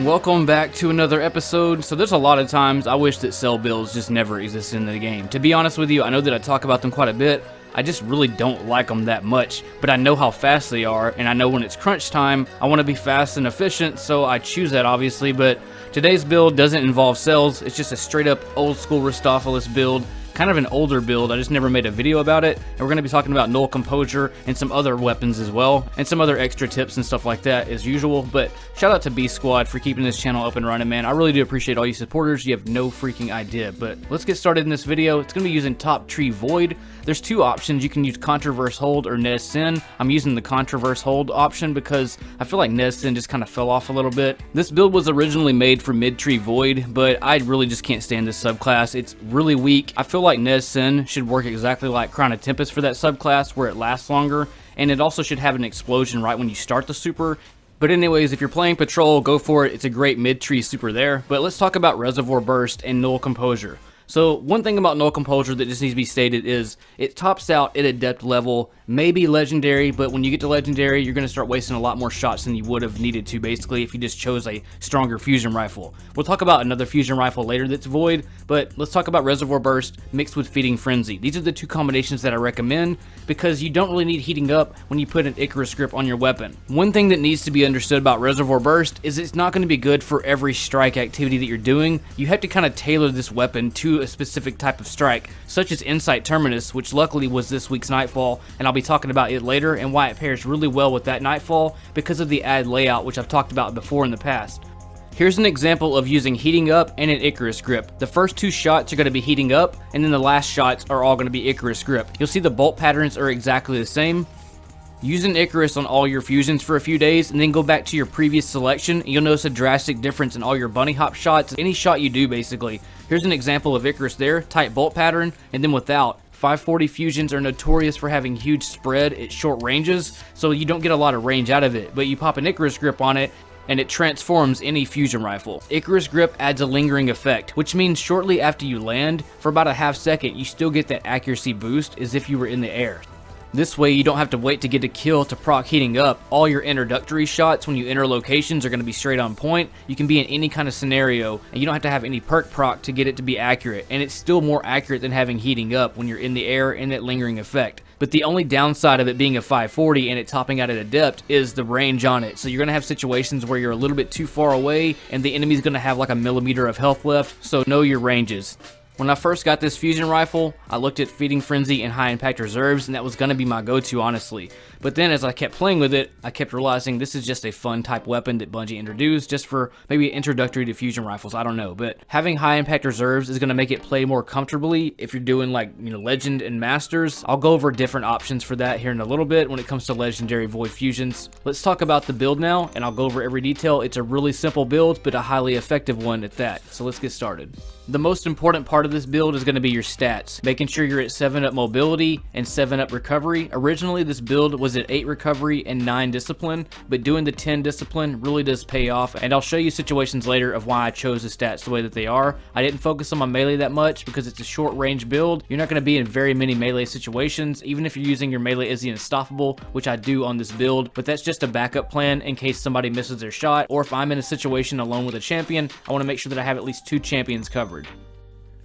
Welcome back to another episode. So there's a lot of times I wish that cell builds just never existed in the game. To be honest with you, I know that I talk about them quite a bit. I just really don't like them that much, but I know how fast they are, and I know when it's crunch time, I want to be fast and efficient, so I choose that obviously, but today's build doesn't involve cells. It's just a straight up old school Rustopholis build. Kind of an older build, I just never made a video about it, and we're going to be talking about Null Composure and some other weapons as well, and some other extra tips and stuff like that as usual. But shout out to B Squad for keeping this channel up and running, man. I really do appreciate all you supporters. You have no freaking idea. But let's get started in this video. It's going to be using Top Tree Void. There's two options. You can use Contraverse Hold or Nez Sin. I'm using the Contraverse Hold option because I feel like Nez Sin just kind of fell off a little bit. This build was originally made for Mid Tree Void, but I really just can't stand this subclass. It's really weak. I feel like Nez Sin should work exactly like Crown of Tempest for that subclass, where it lasts longer, and it also should have an explosion right when you start the super. But anyways, if you're playing Patrol, go for it. It's a great mid-tree super there. But let's talk about Reservoir Burst and Null Composure. So one thing about Null Composure that just needs to be stated is it tops out at adept level, maybe legendary, but when you get to legendary, you're going to start wasting a lot more shots than you would have needed to, basically, if you just chose a stronger fusion rifle. We'll talk about another fusion rifle later that's void, but let's talk about Reservoir Burst mixed with Feeding Frenzy. These are the two combinations that I recommend because you don't really need heating up when you put an Icarus grip on your weapon. One thing that needs to be understood about Reservoir Burst is it's not going to be good for every strike activity that you're doing. You have to kind of tailor this weapon to a specific type of strike, such as Insight Terminus, which luckily was this week's Nightfall, and I'll be talking about it later and why it pairs really well with that Nightfall because of the add layout, which I've talked about before in the past. Here's an example of using heating up and an Icarus grip. The first two shots are going to be heating up, and then the last shots are all going to be Icarus grip. You'll see the bolt patterns are exactly the same. Use an Icarus on all your fusions for a few days, and then go back to your previous selection, and you'll notice a drastic difference in all your bunny hop shots, any shot you do basically. Here's an example of Icarus there, tight bolt pattern, and then without. 540 fusions are notorious for having huge spread at short ranges, so you don't get a lot of range out of it, but you pop an Icarus grip on it, and it transforms any fusion rifle. Icarus grip adds a lingering effect, which means shortly after you land, for about a half second, you still get that accuracy boost as if you were in the air. This way you don't have to wait to get a kill to proc heating up. All your introductory shots when you enter locations are going to be straight on point. You can be in any kind of scenario and you don't have to have any perk proc to get it to be accurate, and it's still more accurate than having heating up when you're in the air and that lingering effect. But the only downside of it being a 540 and it topping out at adept is the range on it. So you're going to have situations where you're a little bit too far away and the enemy's going to have like a millimeter of health left, so know your ranges. When I first got this fusion rifle, I looked at Feeding Frenzy and High Impact Reserves, and that was going to be my go-to, honestly. But then as I kept playing with it, I kept realizing this is just a fun type weapon that Bungie introduced just for maybe introductory to fusion rifles, I don't know. But having High Impact Reserves is going to make it play more comfortably if you're doing like, Legend and Masters. I'll go over different options for that here in a little bit when it comes to Legendary Void Fusions. Let's talk about the build now, and I'll go over every detail. It's a really simple build, but a highly effective one at that. So let's get started. The most important part of this build is going to be your stats, making sure you're at 7 up mobility and 7 up recovery. Originally this build was at 8 recovery and 9 discipline, but doing the 10 discipline really does pay off, and I'll show you situations later of why I chose the stats the way that they are. I didn't focus on my melee that much because it's a short range build. You're not going to be in very many melee situations, even if you're using your melee as the unstoppable, which I do on this build, but that's just a backup plan in case somebody misses their shot, or if I'm in a situation alone with a champion, I want to make sure that I have at least 2 champions covered.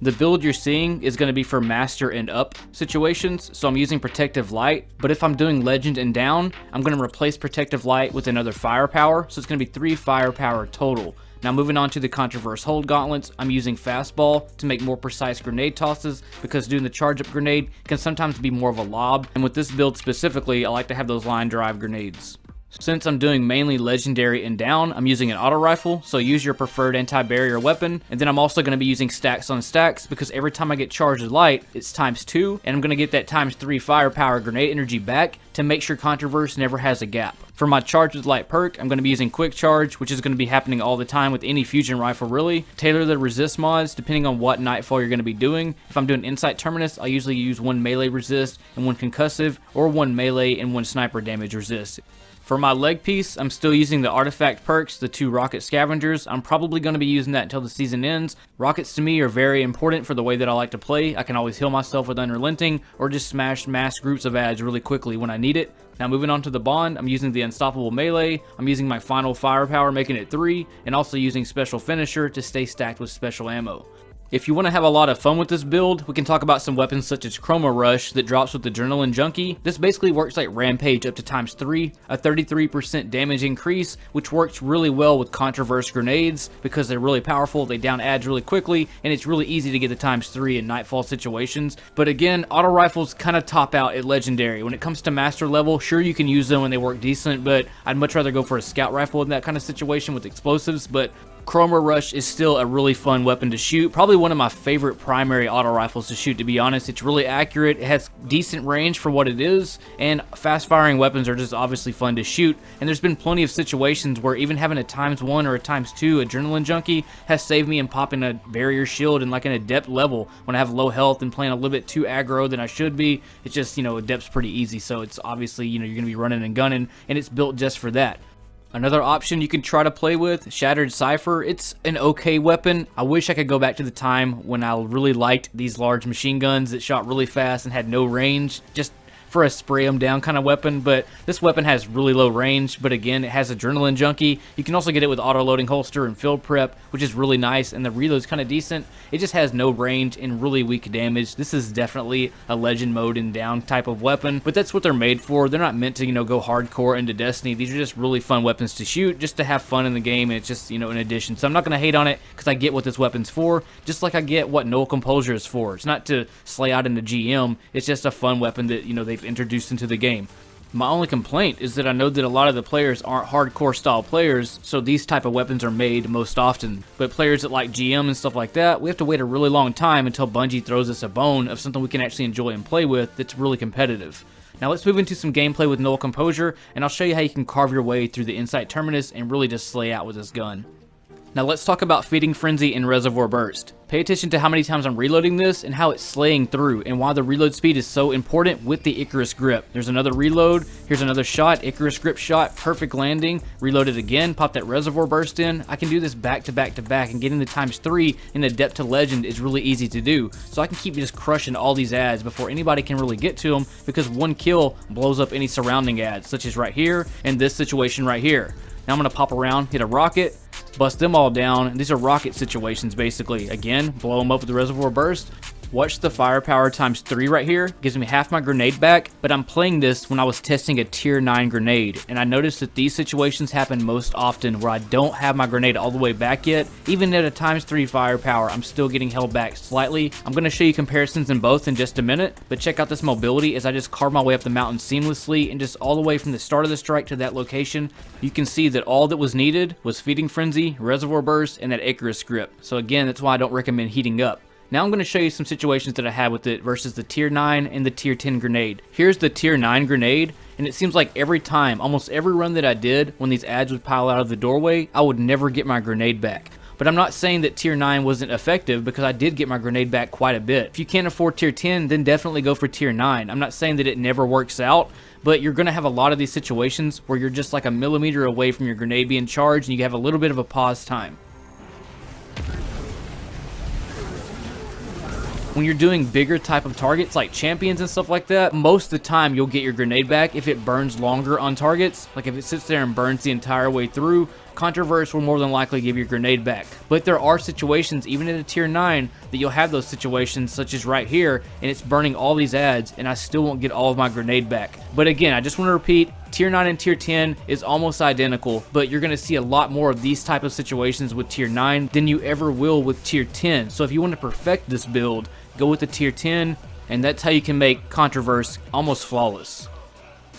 The build you're seeing is going to be for master and up situations, so I'm using protective light, but if I'm doing legend and down, I'm going to replace protective light with another firepower, so it's going to be 3 firepower total. Now moving on to the Contraverse hold gauntlets, I'm using fastball to make more precise grenade tosses because doing the charge up grenade can sometimes be more of a lob, and with this build specifically, I like to have those line drive grenades. Since I'm doing mainly legendary and down, I'm using an auto rifle, so use your preferred anti-barrier weapon, and then I'm also going to be using stacks on stacks because every time I get charged with light, it's ×2, and I'm going to get that ×3 firepower grenade energy back to make sure Contraverse never has a gap. For my charge with light perk, I'm going to be using quick charge, which is going to be happening all the time with any fusion rifle really. Tailor the resist mods depending on what nightfall you're going to be doing. If I'm doing Insight Terminus, I usually use 1 melee resist and 1 concussive, or 1 melee and 1 sniper damage resist. For my leg piece, I'm still using the artifact perks, the 2 rocket scavengers. I'm probably going to be using that until the season ends. Rockets to me are very important for the way that I like to play. I can always heal myself with Unrelenting or just smash mass groups of ads really quickly when I need it. Now moving on to the bond, I'm using the unstoppable melee, I'm using my final firepower making it 3, and also using special finisher to stay stacked with special ammo. If you want to have a lot of fun with this build, we can talk about some weapons such as Chroma Rush that drops with Adrenaline Junkie. This basically works like Rampage up to ×3, a 33% damage increase, which works really well with Contraverse grenades because they're really powerful, they down ads really quickly, and it's really easy to get the ×3 in Nightfall situations. But again, auto rifles kind of top out at Legendary. When it comes to Master level, sure you can use them and they work decent, but I'd much rather go for a Scout Rifle in that kind of situation with explosives. But Chroma Rush is still a really fun weapon to shoot. Probably one of my favorite primary auto rifles to shoot, to be honest. It's really accurate, it has decent range for what it is, and fast firing weapons are just obviously fun to shoot. And there's been plenty of situations where even having a ×1 or a ×2 Adrenaline Junkie has saved me in popping a barrier shield in like an adept level when I have low health and playing a little bit too aggro than I should be. It's just, you know, adept's pretty easy, so it's obviously, you know, you're gonna be running and gunning, and it's built just for that. Another option you can try to play with, Shattered Cypher. It's an okay weapon. I wish I could go back to the time when I really liked these large machine guns that shot really fast and had no range, just for a spray them down kind of weapon, but this weapon has really low range, but again, it has Adrenaline Junkie. You can also get it with auto-loading holster and field prep, which is really nice, and the reload's kind of decent. It just has no range and really weak damage. This is definitely a legend mode and down type of weapon, but that's what they're made for. They're not meant to, you know, go hardcore into Destiny. These are just really fun weapons to shoot, just to have fun in the game, and it's just, you know, an addition. So I'm not going to hate on it, because I get what this weapon's for, just like I get what Null Composure is for. It's not to slay out into GM, it's just a fun weapon that, you know, they've introduced into the game. My only complaint is that I know that a lot of the players aren't hardcore style players, so these type of weapons are made most often. But players that like GM and stuff like that, we have to wait a really long time until Bungie throws us a bone of something we can actually enjoy and play with that's really competitive. Now let's move into some gameplay with Null Composure, and I'll show you how you can carve your way through the Insight Terminus and really just slay out with this gun. Now let's talk about Feeding Frenzy and Reservoir Burst. Pay attention to how many times I'm reloading this and how it's slaying through, and why the reload speed is so important with the Icarus grip. There's another reload, here's another shot, Icarus grip shot, perfect landing, reload it again, pop that Reservoir Burst in. I can do this back to back to back, and getting the ×3 in Adept to Legend is really easy to do. So I can keep just crushing all these ads before anybody can really get to them, because one kill blows up any surrounding ads, such as right here and this situation right here. Now I'm going to pop around, hit a rocket, bust them all down. These are rocket situations basically. Again, blow them up with the Reservoir Burst. Watch the firepower ×3 right here. Gives me half my grenade back, but I'm playing this when I was testing a tier 9 grenade, and I noticed that these situations happen most often where I don't have my grenade all the way back yet. Even at a ×3 firepower, I'm still getting held back slightly. I'm going to show you comparisons in both in just a minute, but check out this mobility as I just carve my way up the mountain seamlessly, and just all the way from the start of the strike to that location. You can see that all that was needed was Feeding Frenzy, Reservoir Burst, and that Icarus grip. So again, that's why I don't recommend heating up. Now I'm going to show you some situations that I had with it versus the tier 9 and the tier 10 grenade. Here's the tier 9 grenade, and it seems like every time, almost every run that I did, when these ads would pile out of the doorway, I would never get my grenade back. But I'm not saying that tier 9 wasn't effective, because I did get my grenade back quite a bit. If you can't afford tier 10, then definitely go for tier 9. I'm not saying that it never works out, but you're going to have a lot of these situations where you're just like a millimeter away from your grenade being charged, and you have a little bit of a pause time. When you're doing bigger type of targets like champions and stuff like that, most of the time you'll get your grenade back if it burns longer on targets. Like if it sits there and burns the entire way through, Contraverse will more than likely give your grenade back. But there are situations, even at a tier 9, that you'll have those situations, such as right here, and it's burning all these ads, and I still won't get all of my grenade back. But again, I just want to repeat, tier 9 and tier 10 is almost identical, but you're going to see a lot more of these type of situations with tier 9 than you ever will with tier 10. So if you want to perfect this build, go with the tier 10, and that's how you can make Contraverse almost flawless.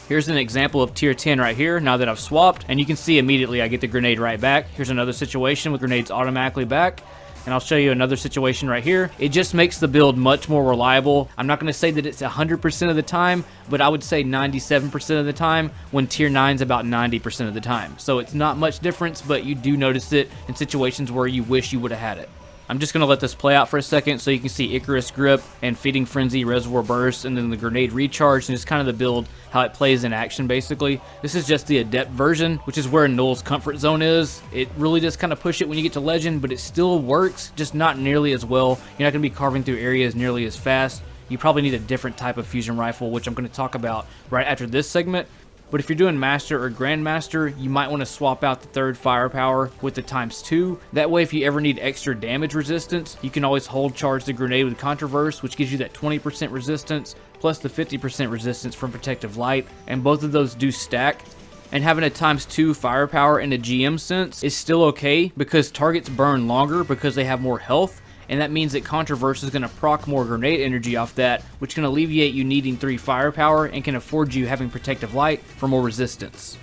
Here's an example of tier 10 right here, now that I've swapped, and you can see immediately I get the grenade right back. Here's another situation with grenades automatically back, and I'll show you another situation right here. It just makes the build much more reliable. I'm not going to say that it's 100% of the time, but I would say 97% of the time, when tier 9's about 90% of the time. So it's not much difference, but you do notice it in situations where you wish you would have had it. I'm just going to let this play out for a second so you can see Icarus Grip and Feeding Frenzy, Reservoir Burst, and then the Grenade Recharge, and just kind of the build, how it plays in action basically. This is just the Adept version, which is where Null's comfort zone is. It really does kind of push it when you get to Legend, but it still works, just not nearly as well. You're not going to be carving through areas nearly as fast. You probably need a different type of fusion rifle, which I'm going to talk about right after this segment. But if you're doing Master or Grandmaster, you might want to swap out the third firepower with the ×2. That way, if you ever need extra damage resistance, you can always hold charge the grenade with Contraverse, which gives you that 20% resistance, plus the 50% resistance from Protective Light, and both of those do stack. And having a ×2 firepower in a GM sense is still okay, because targets burn longer because they have more health, and that means that Contraverse is going to proc more grenade energy off that, which can alleviate you needing 3 firepower and can afford you having Protective Light for more resistance.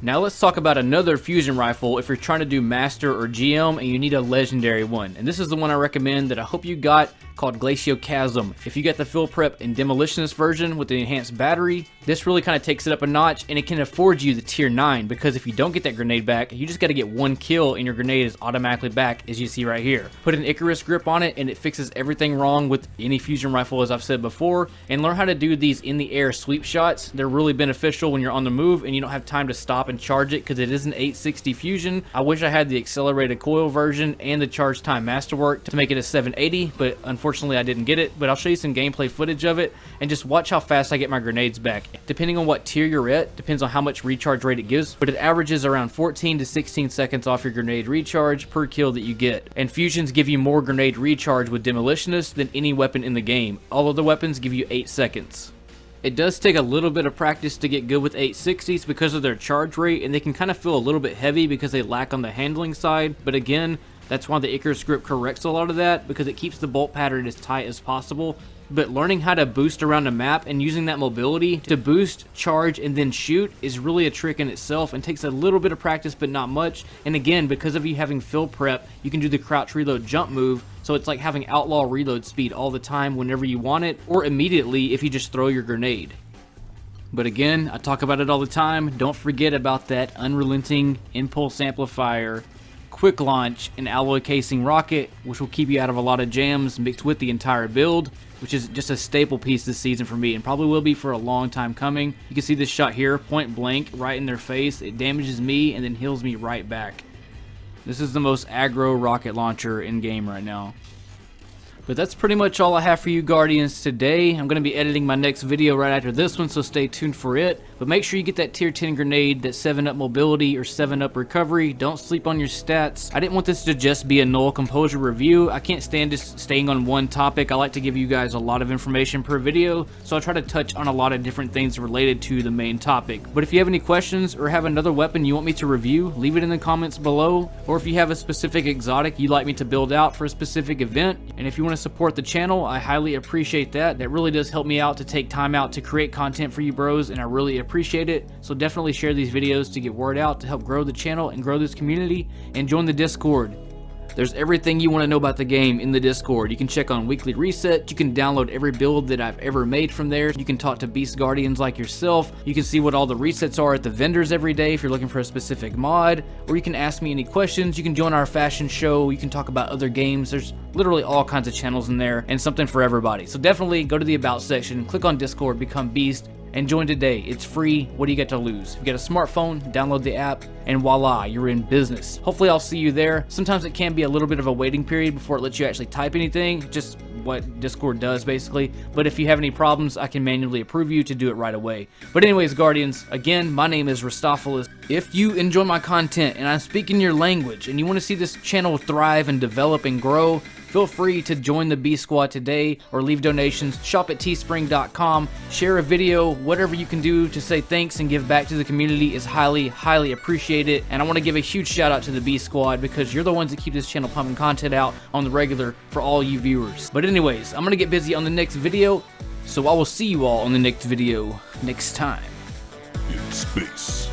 Now let's talk about another fusion rifle if you're trying to do Master or GM and you need a legendary one. And this is the one I recommend that I hope you got, called Glaciocasm. If you get the Fill Prep and Demolitionist version with the enhanced battery, this really kind of takes it up a notch, and it can afford you the tier 9, because if you don't get that grenade back, you just got to get 1 kill and your grenade is automatically back, as you see right here. Put an Icarus Grip on it and it fixes everything wrong with any fusion rifle, as I've said before, and learn how to do these in the air sweep shots. They're really beneficial when you're on the move and you don't have time to stop and charge it, because it is an 860 fusion. I wish I had the accelerated coil version and the charge time masterwork to make it a 780, but unfortunately I didn't get it. But I'll show you some gameplay footage of it and just watch how fast I get my grenades back. Depending on what tier you're at, depends on how much recharge rate it gives, but it averages around 14 to 16 seconds off your grenade recharge per kill that you get. And fusions give you more grenade recharge with Demolitionist than any weapon in the game. All of the weapons give you 8 seconds. It does take a little bit of practice to get good with 860s because of their charge rate, and they can kind of feel a little bit heavy because they lack on the handling side, but again, that's why the Icarus Grip corrects a lot of that, because it keeps the bolt pattern as tight as possible. But learning how to boost around a map and using that mobility to boost, charge, and then shoot is really a trick in itself, and takes a little bit of practice but not much. And again, because of you having Fill Prep, you can do the crouch reload jump move, so it's like having outlaw reload speed all the time whenever you want it, or immediately if you just throw your grenade. But again, I talk about it all the time, don't forget about that unrelenting impulse amplifier, quick launch, and alloy casing rocket, which will keep you out of a lot of jams mixed with the entire build, which is just a staple piece this season for me and probably will be for a long time coming. You can see this shot here, point blank, right in their face. It damages me and then heals me right back. This is the most aggro rocket launcher in game right now. But that's pretty much all I have for you Guardians today. I'm going to be editing my next video right after this one, so stay tuned for it. But make sure you get that tier 10 grenade, that 7-up mobility or 7-up recovery. Don't sleep on your stats. I didn't want this to just be a Null Composure review. I can't stand just staying on one topic. I like to give you guys a lot of information per video, so I try to touch on a lot of different things related to the main topic. But if you have any questions or have another weapon you want me to review, leave it in the comments below. Or if you have a specific exotic you'd like me to build out for a specific event, and if you want to support the channel, I highly appreciate that. That really does help me out to take time out to create content for you bros, and I really appreciate it. So definitely share these videos to get word out to help grow the channel and grow this community, and join the Discord. There's everything you want to know about the game in the Discord. You can check on weekly reset, you can download every build that I've ever made from there, you can talk to Beast Guardians like yourself, you can see what all the resets are at the vendors every day if you're looking for a specific mod, or you can ask me any questions, you can join our fashion show, you can talk about other games. There's literally all kinds of channels in there and something for everybody. So definitely go to the About section, click on Discord, become Beast, and join today. It's free. What do you got to lose? If you got a smartphone, download the app, and voila, you're in business. Hopefully I'll see you there. Sometimes it can be a little bit of a waiting period before it lets you actually type anything, just what Discord does basically. But if you have any problems, I can manually approve you to do it right away. But anyways, Guardians, again, my name is Rustopholis. If you enjoy my content and I'm speaking your language and you want to see this channel thrive and develop and grow, feel free to join the B Squad today or leave donations. Shop at teespring.com. Share a video, whatever you can do to say thanks and give back to the community is highly, highly appreciated. And I want to give a huge shout out to the B Squad because you're the ones that keep this channel pumping content out on the regular for all you viewers. But anyways, I'm going to get busy on the next video, so I will see you all on the next video next time. In space.